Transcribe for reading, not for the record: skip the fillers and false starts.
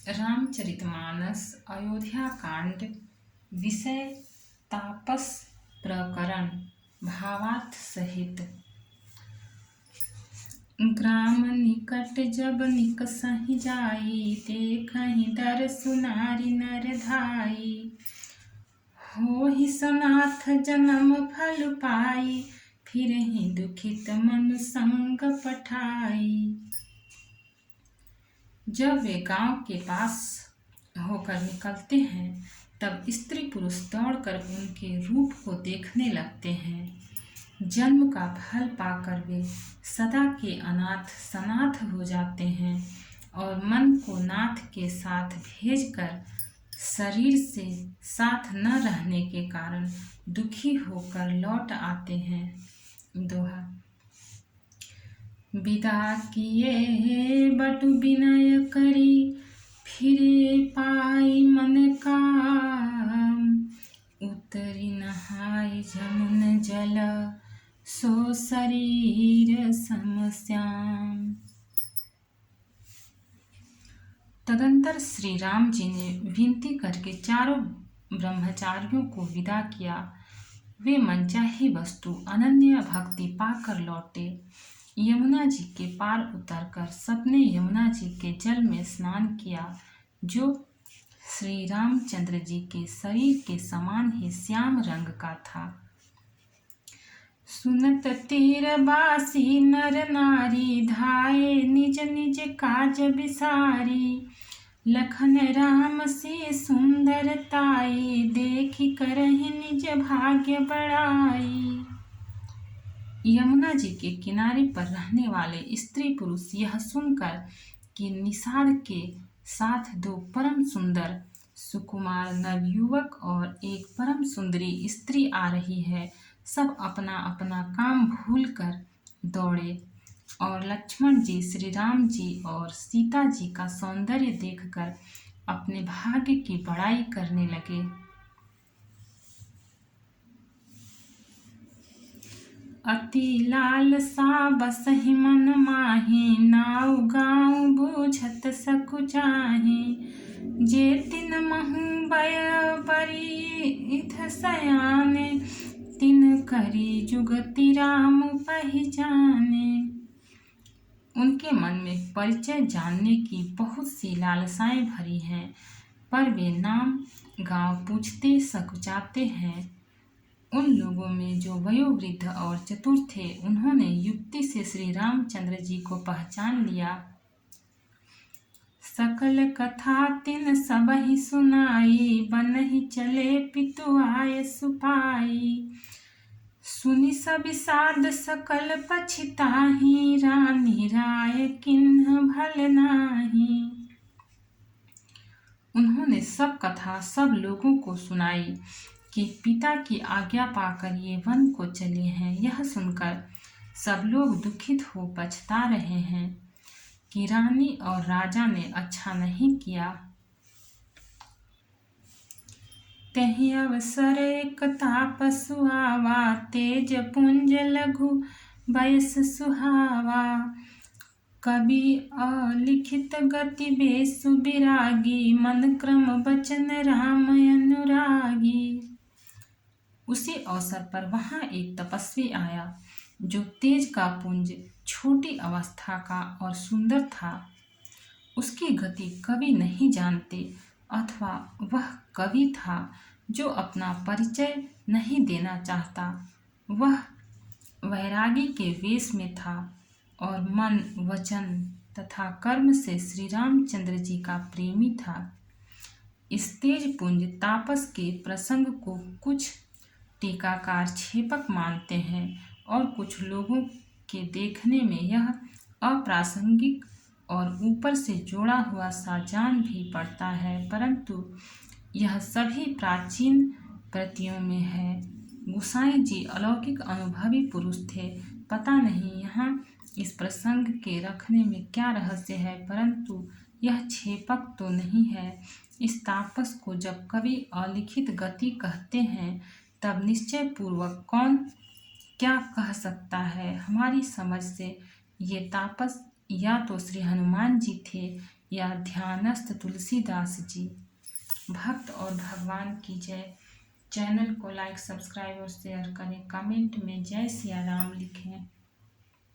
रामचरितमानस अयोध्या कांड। विषय तापस प्रकरण। भावार्थ सहित। ग्राम निकट जब निकसहि जाई, देखहि दर सुनारी नर धाई। होहि सनाथ जन्म फल पाई, फिरहि दुखित मनु संग पठाई। जब वे गांव के पास होकर निकलते हैं, तब स्त्री पुरुष दौड़कर उनके रूप को देखने लगते हैं। जन्म का फल पाकर वे सदा के अनाथ सनाथ हो जाते हैं और मन को नाथ के साथ भेजकर शरीर से साथ न रहने के कारण दुखी होकर लौट आते हैं। दोहा। विदा किए बटु विनय करी, फिरे पाई मन काम। उतरी नहाय जमुन जल, सो शरीर सम श्याम। तदंतर श्री राम जी ने विनती करके चारों ब्रह्मचारियों को विदा किया। वे मनचाही वस्तु अनन्य भक्ति पाकर लौटे। यमुना जी के पार उतरकर सबने यमुना जी के जल में स्नान किया, जो श्री रामचंद्र जी के शरीर के समान ही श्याम रंग का था। सुनत तीरबासी नर नारी, धाये निज निज काज बिसारी। लखन राम से सुंदर ताई, देखी करहि निज भाग्य बड़ाई। यमुना जी के किनारे पर रहने वाले स्त्री पुरुष यह सुनकर कि निषाद के साथ दो परम सुंदर सुकुमार नवयुवक और एक परम सुंदरी स्त्री आ रही है, सब अपना अपना काम भूलकर दौड़े और लक्ष्मण जी, श्री राम जी और सीता जी का सौंदर्य देखकर अपने भाग्य की बड़ाई करने लगे। अति लालसा बसहि मन माहि, नाउ गाँव बूझत सकुचाहि। जे तिन महु बय बरिथ सयाने, तिन करी जुगति राम पहिचाने। उनके मन में परिचय जानने की बहुत सी लालसाएं भरी हैं, पर वे नाम गांव पूछते सकुचाते हैं। उन लोगों में जो वयोवृद्ध और चतुर थे, उन्होंने युक्ति से श्री रामचंद्र जी को पहचान लिया। सकल कथा तिन सबहि सुनाई, बनहि चले पितु आय सुपाई। सुनि सब साध सकल पछिताहि, रानी राय किन्ह भल नाही। उन्होंने सब कथा सब लोगों को सुनाई कि पिता की आज्ञा पाकर ये वन को चले हैं। यह सुनकर सब लोग दुखित हो पछता रहे हैं कि रानी और राजा ने अच्छा नहीं किया। तहि अवसर एक तापस आवा, तेज पुंज लघु बयस सुहावा। कवि अलिखित गति बेसु बिरागी, मन क्रम बचन राम अनुरागी। उसी अवसर पर वहां एक तपस्वी आया, जो तेज का पुंज, छोटी अवस्था का और सुंदर था। उसकी गति कवि नहीं जानते, अथवा वह कवि था जो अपना परिचय नहीं देना चाहता। वह वैरागी के वेश में था और मन, वचन तथा कर्म से श्री रामचंद्र जी का प्रेमी था। इस तेज पुंज तापस के प्रसंग को कुछ टीकाकार छेपक मानते हैं और कुछ लोगों के देखने में यह अप्रासंगिक और ऊपर से जोड़ा हुआ सा जान भी पड़ता है, परंतु यह सभी प्राचीन प्रतियों में है। गोसाई जी अलौकिक अनुभवी पुरुष थे। पता नहीं यहाँ इस प्रसंग के रखने में क्या रहस्य है, परंतु यह छेपक तो नहीं है। इस तापस को जब कवि अलिखित गति कहते हैं, तब निश्चय पूर्वक कौन क्या कह सकता है। हमारी समझ से ये तापस या तो श्री हनुमान जी थे या ध्यानस्थ तुलसीदास जी। भक्त और भगवान की जय। चैनल को लाइक, सब्सक्राइब और शेयर करें। कमेंट में जय सिया राम लिखें।